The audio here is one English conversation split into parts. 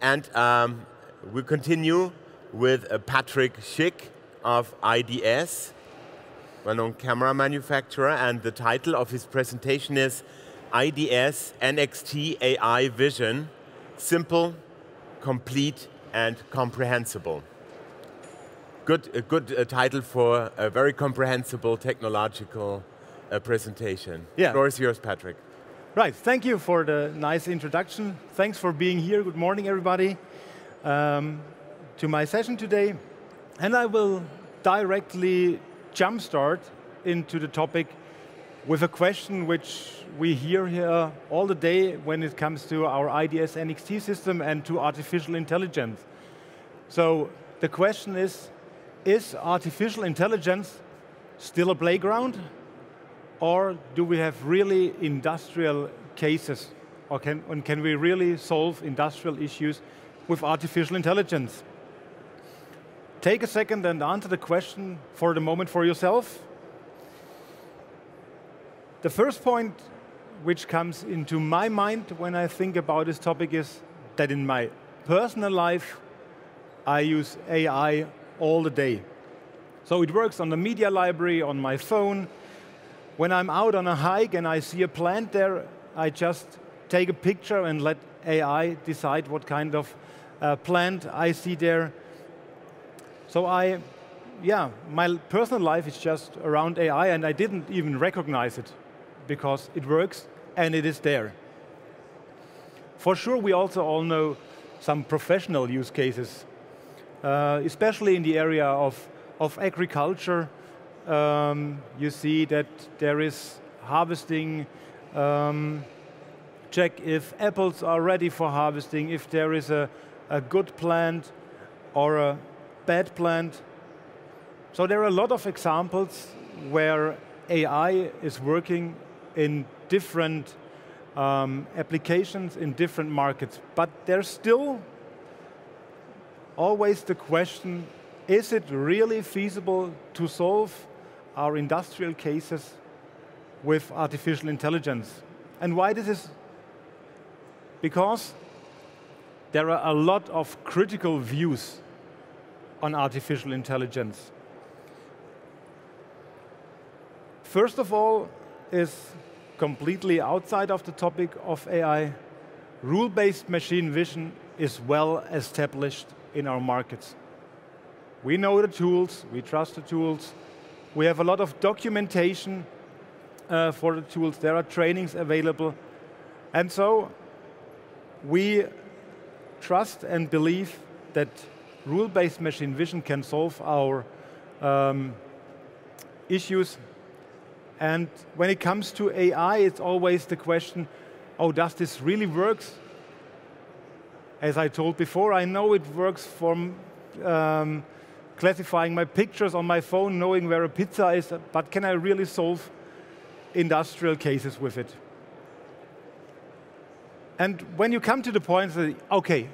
And we continue with Patrick Schick of IDS, well-known camera manufacturer, and the title of his presentation is IDS NXT AI Vision, simple, complete, and comprehensible. A good title for a very comprehensible technological presentation. Yeah. The floor is yours, Patrick. Right, thank you for the nice introduction. Thanks for being here. Good morning, everybody, to my session today. And I will directly jumpstart into the topic with a question which we hear here all the day when it comes to our IDS NXT system and to artificial intelligence. So the question is artificial intelligence still a playground? Or do we have really industrial cases? Or can we really solve industrial issues with artificial intelligence? Take a second and answer the question for the moment for yourself. The first point which comes into my mind when I think about this topic is that in my personal life, I use AI all the day. So it works on the media library, on my phone. When I'm out on a hike and I see a plant there, I just take a picture and let AI decide what kind of plant I see there. So my personal life is just around AI, and I didn't even recognize it because it works and it is there. For sure, we also all know some professional use cases, especially in the area of agriculture. You see that there is harvesting, check if apples are ready for harvesting, if there is a good plant or a bad plant. So there are a lot of examples where AI is working in different applications, in different markets. But there's still always the question, is it really feasible to solve our industrial cases with artificial intelligence? And why this is? Because there are a lot of critical views on artificial intelligence. First of all is completely outside of the topic of AI. Rule-based machine vision is well established in our markets. We know the tools, we trust the tools. We have a lot of documentation for the tools. There are trainings available. And so we trust and believe that rule-based machine vision can solve our issues. And when it comes to AI, it's always the question, oh, does this really work? As I told before, I know it works from classifying my pictures on my phone, knowing where a pizza is, but can I really solve industrial cases with it? And when you come to the point that, okay,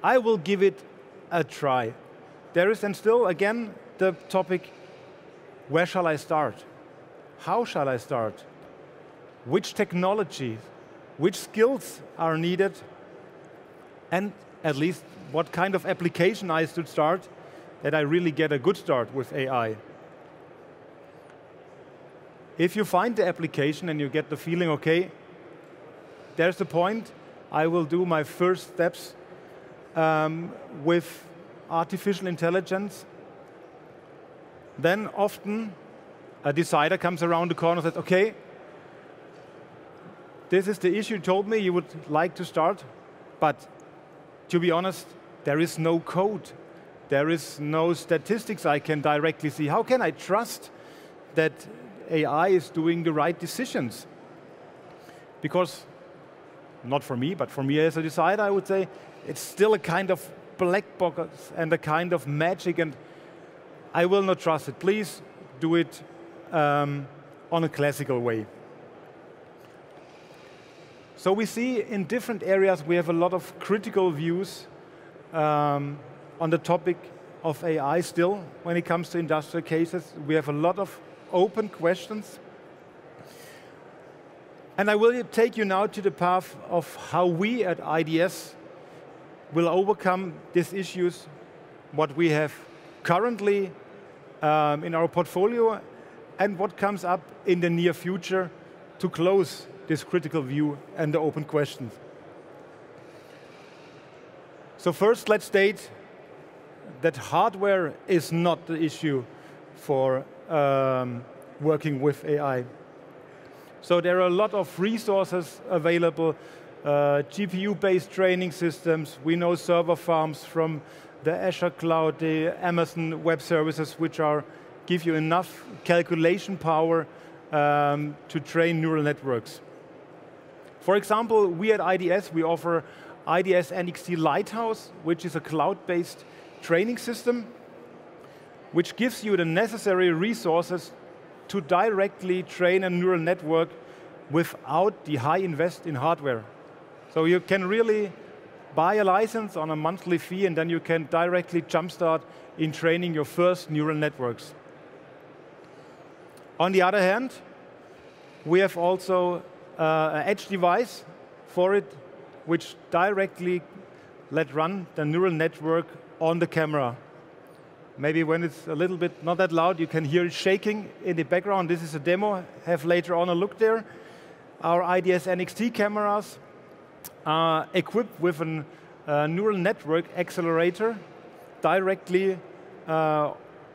I will give it a try, there is then still, again, the topic, where shall I start? How shall I start? Which technology, which skills are needed? And at least what kind of application I should start that I really get a good start with AI. If you find the application and you get the feeling, okay, there's the point, I will do my first steps with artificial intelligence, then often a decider comes around the corner and says, okay, this is the issue you told me you would like to start, but to be honest, there is no code. There is no statistics I can directly see. How can I trust that AI is doing the right decisions? Because, not for me, but for me as a decider, I would say, it's still a kind of black box and a kind of magic, and I will not trust it. Please do it on a classical way. So we see in different areas we have a lot of critical views on the topic of AI still. When it comes to industrial cases, we have a lot of open questions. And I will take you now to the path of how we at IDS will overcome these issues, what we have currently in our portfolio, and what comes up in the near future to close this critical view and the open questions. So first, let's state that hardware is not the issue for working with AI. So there are a lot of resources available, GPU-based training systems. We know server farms from the Azure cloud, the Amazon web services, which give you enough calculation power to train neural networks. For example, we at IDS, we offer IDS NXT Lighthouse, which is a cloud-based training system, which gives you the necessary resources to directly train a neural network without the high invest in hardware. So you can really buy a license on a monthly fee, and then you can directly jumpstart in training your first neural networks. On the other hand, we have also an edge device for it, which directly let run the neural network on the camera. Maybe when it's a little bit not that loud, you can hear it shaking in the background. This is a demo. Have later on a look there. Our IDS NXT cameras are equipped with a neural network accelerator directly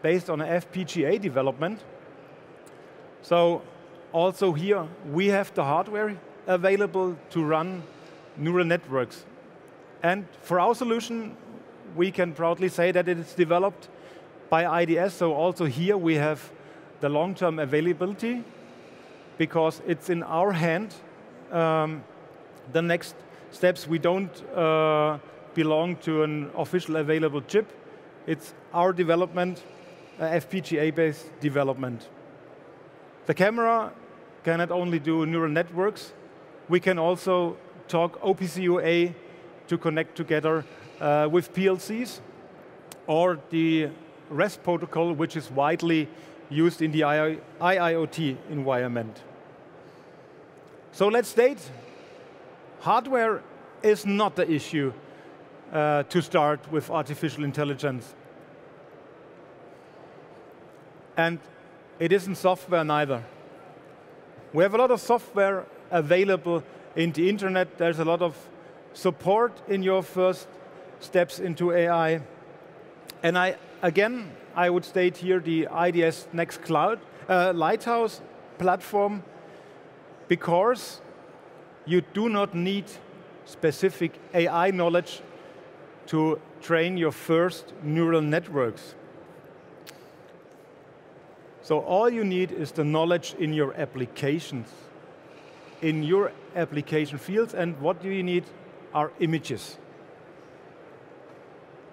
based on an FPGA development. So also here, we have the hardware available to run neural networks. And for our solution, we can proudly say that it is developed by IDS, so also here we have the long-term availability because it's in our hand. The next steps, we don't belong to an official available chip. It's our development, FPGA-based development. The camera can not only do neural networks, we can also talk OPC UA to connect together with PLCs or the REST protocol, which is widely used in the IIoT environment. So let's state, hardware is not the issue to start with artificial intelligence. And it isn't software neither. We have a lot of software available in the internet. There's a lot of support in your first steps into AI. And I would state here the IDS NXT Lighthouse platform, because you do not need specific AI knowledge to train your first neural networks. So all you need is the knowledge in your applications, in your application fields, and what you need are images.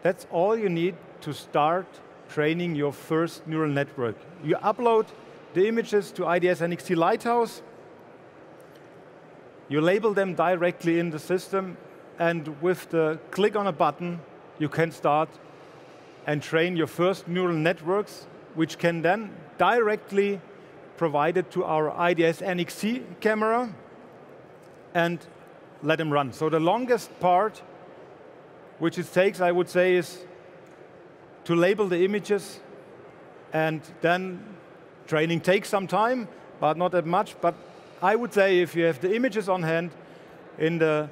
That's all you need to start training your first neural network. You upload the images to IDS NXT Lighthouse, you label them directly in the system, and with the click on a button, you can start and train your first neural networks, which can then directly provide it to our IDS NXT camera and let them run. So the longest part, which it takes, I would say, is to label the images, and then training takes some time, but not that much. But I would say if you have the images on hand, in the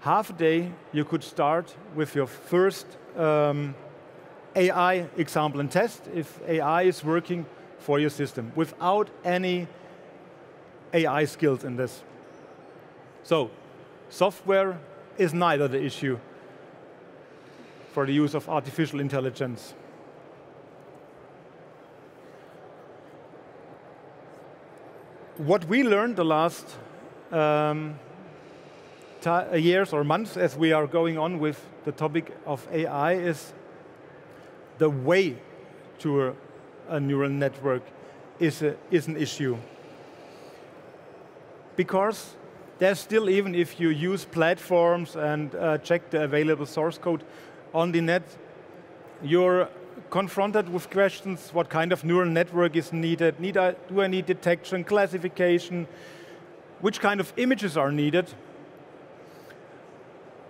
half a day, you could start with your first AI example and test if AI is working for your system without any AI skills in this. So software is neither the issue for the use of artificial intelligence. What we learned the last years or months as we are going on with the topic of AI is the way to a neural network is an issue. Because there's still, even if you use platforms and check the available source code on the net, you're confronted with questions: what kind of neural network is needed? Do I need detection, classification? Which kind of images are needed?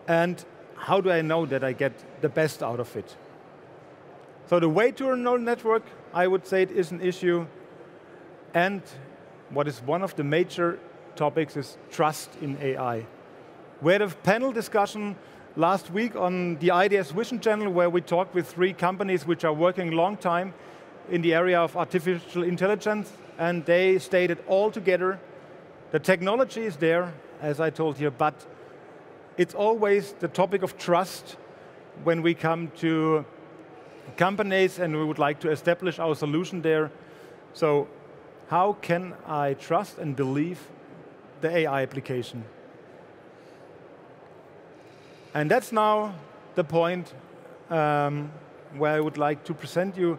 And how do I know that I get the best out of it? So the weight to a neural network, I would say it is an issue. And what is one of the major topics is trust in AI. We had a panel discussion last week on the IDS Vision channel where we talked with 3 companies which are working a long time in the area of artificial intelligence, and they stated all together, the technology is there, as I told you, but it's always the topic of trust when we come to companies and we would like to establish our solution there. So how can I trust and believe the AI application? And that's now the point where I would like to present you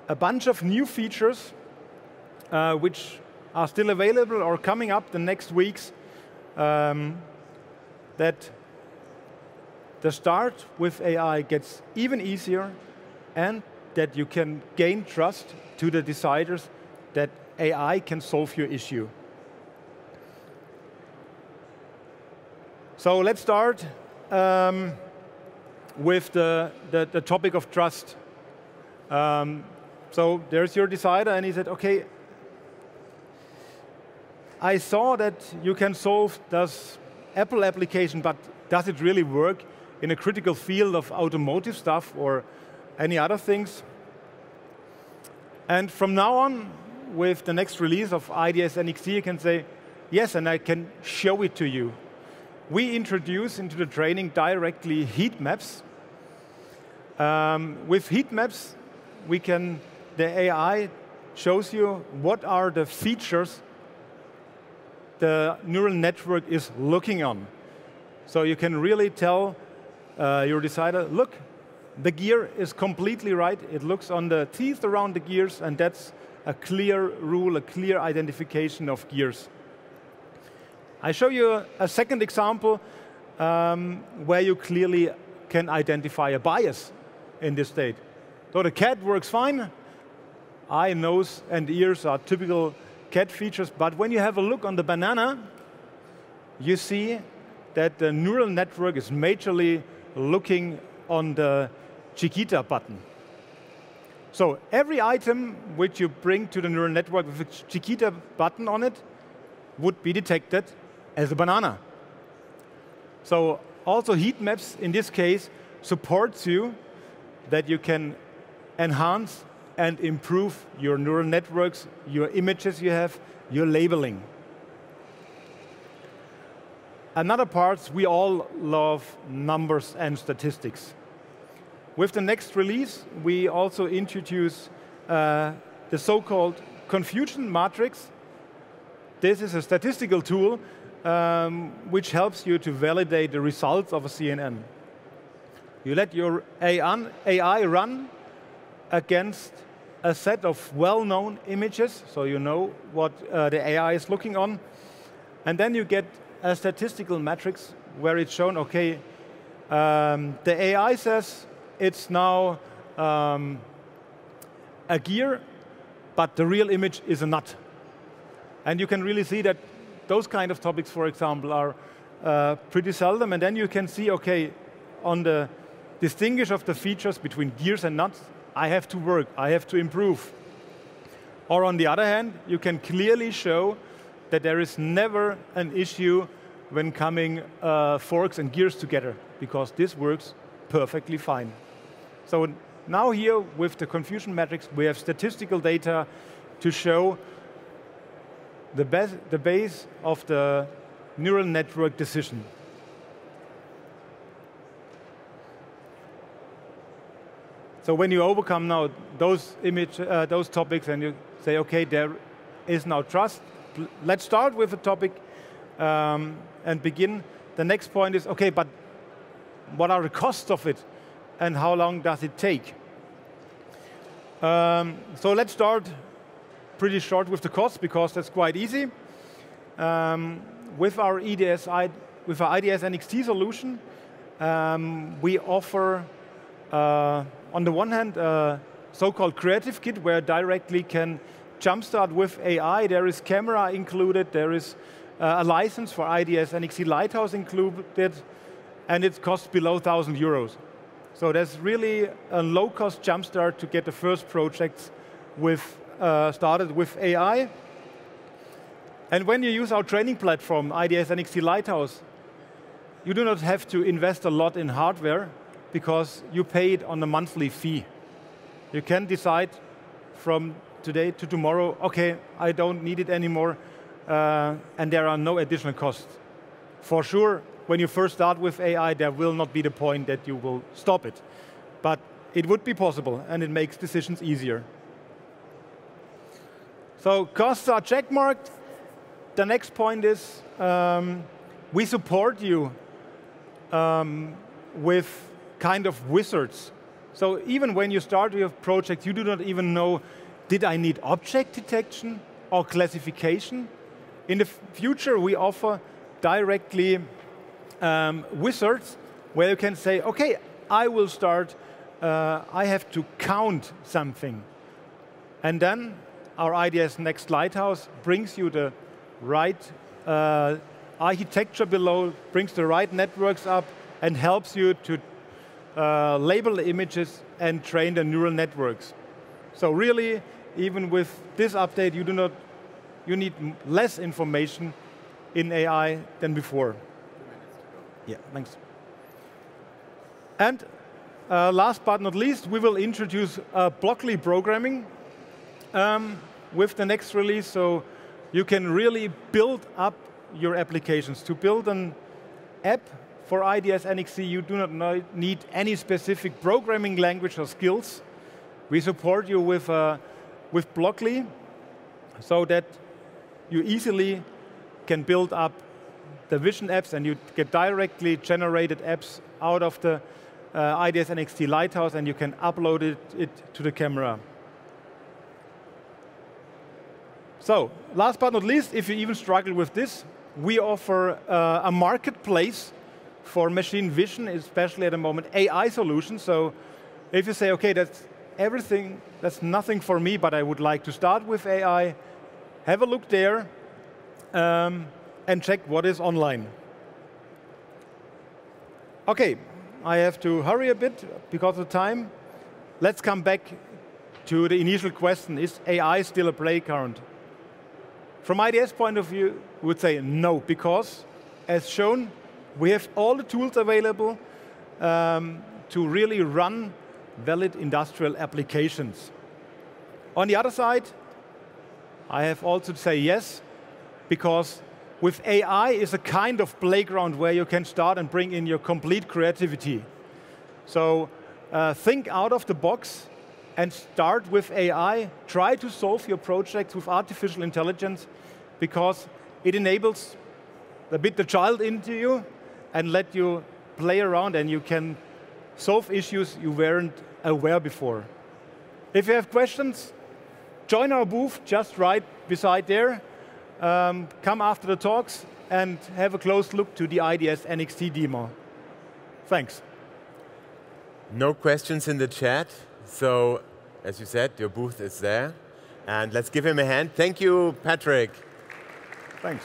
a bunch of new features which are still available or coming up the next weeks, that the start with AI gets even easier and that you can gain trust to the deciders that AI can solve your issue. So let's start with the topic of trust. So there's your decider, and he said, okay, I saw that you can solve this Apple application, but does it really work in a critical field of automotive stuff or any other things? And from now on, with the next release of IDS NXT, you can say, yes, and I can show it to you. We introduce into the training directly heat maps. With heat maps, the AI shows you what are the features the neural network is looking on. So you can really tell your decider, look, the gear is completely right. It looks on the teeth around the gears, and that's a clear rule, a clear identification of gears. I show you a second example where you clearly can identify a bias in this state. So the cat works fine. Eye, nose, and ears are typical cat features, but when you have a look on the banana, you see that the neural network is majorly looking on the Chiquita button. So every item which you bring to the neural network with a Chiquita button on it would be detected as a banana. So also heat maps, in this case, supports you that you can enhance and improve your neural networks, your images you have, your labeling. Another part, we all love numbers and statistics. With the next release, we also introduce the so-called confusion matrix. This is a statistical tool which helps you to validate the results of a CNN. You let your AI run against a set of well-known images, so you know what the AI is looking on. And then you get a statistical matrix where it's shown, okay, the AI says it's now a gear, but the real image is a nut. And you can really see that those kind of topics, for example, are pretty seldom. And then you can see, okay, on the distinguish of the features between gears and nuts, I have to work, I have to improve. Or on the other hand, you can clearly show that there is never an issue when coming forks and gears together, because this works perfectly fine. So now here, with the confusion matrix, we have statistical data to show the base of the neural network decision. So when you overcome now those topics and you say, okay, there is now trust, let's start with the topic and begin. The next point is, okay, but what are the costs of it and how long does it take? So let's start pretty short with the cost, because that's quite easy. With our IDS NXT solution, we offer on the one hand, so-called creative kit, where directly can jumpstart with AI. There is camera included. There is a license for IDS NXT Lighthouse included. and it costs below 1,000 euros. So there's really a low-cost jumpstart to get the first projects started with AI. And when you use our training platform, IDS NXT Lighthouse, you do not have to invest a lot in hardware because you pay it on a monthly fee. You can decide from today to tomorrow, okay, I don't need it anymore, and there are no additional costs. For sure, when you first start with AI, there will not be the point that you will stop it. But it would be possible, and it makes decisions easier. So costs are checkmarked. The next point is we support you with kind of wizards. So even when you start your project, you do not even know, did I need object detection or classification? In the future, we offer directly wizards where you can say, okay, I will start, I have to count something. And then our IDS NXT Lighthouse brings you the right architecture below, brings the right networks up, and helps you to label the images and train the neural networks. So really, even with this update, you need less information in AI than before. Yeah, thanks. And last but not least, we will introduce Blockly programming with the next release, so you can really build up your applications. To build an app for IDS NXT, you do not need any specific programming language or skills. We support you with Blockly so that you easily can build up the vision apps, and you get directly generated apps out of the IDS NXT Lighthouse, and you can upload it to the camera. So, last but not least, if you even struggle with this, we offer a marketplace for machine vision, especially at the moment, AI solutions. So, if you say, okay, that's everything, that's nothing for me, but I would like to start with AI, have a look there and check what is online. Okay, I have to hurry a bit because of time. Let's come back to the initial question, is AI still a playground? From IDS point of view, we would say no, because as shown, we have all the tools available to really run valid industrial applications. On the other side, I have also to say yes, because with AI is a kind of playground where you can start and bring in your complete creativity. So think out of the box and start with AI. Try to solve your projects with artificial intelligence, because it enables a bit the child into you and let you play around, and you can solve issues you weren't aware before. If you have questions, join our booth just right beside there. Come after the talks and have a close look to the IDS NXT demo. Thanks. No questions in the chat, so as you said, your booth is there. And let's give him a hand. Thank you, Patrick. Thanks.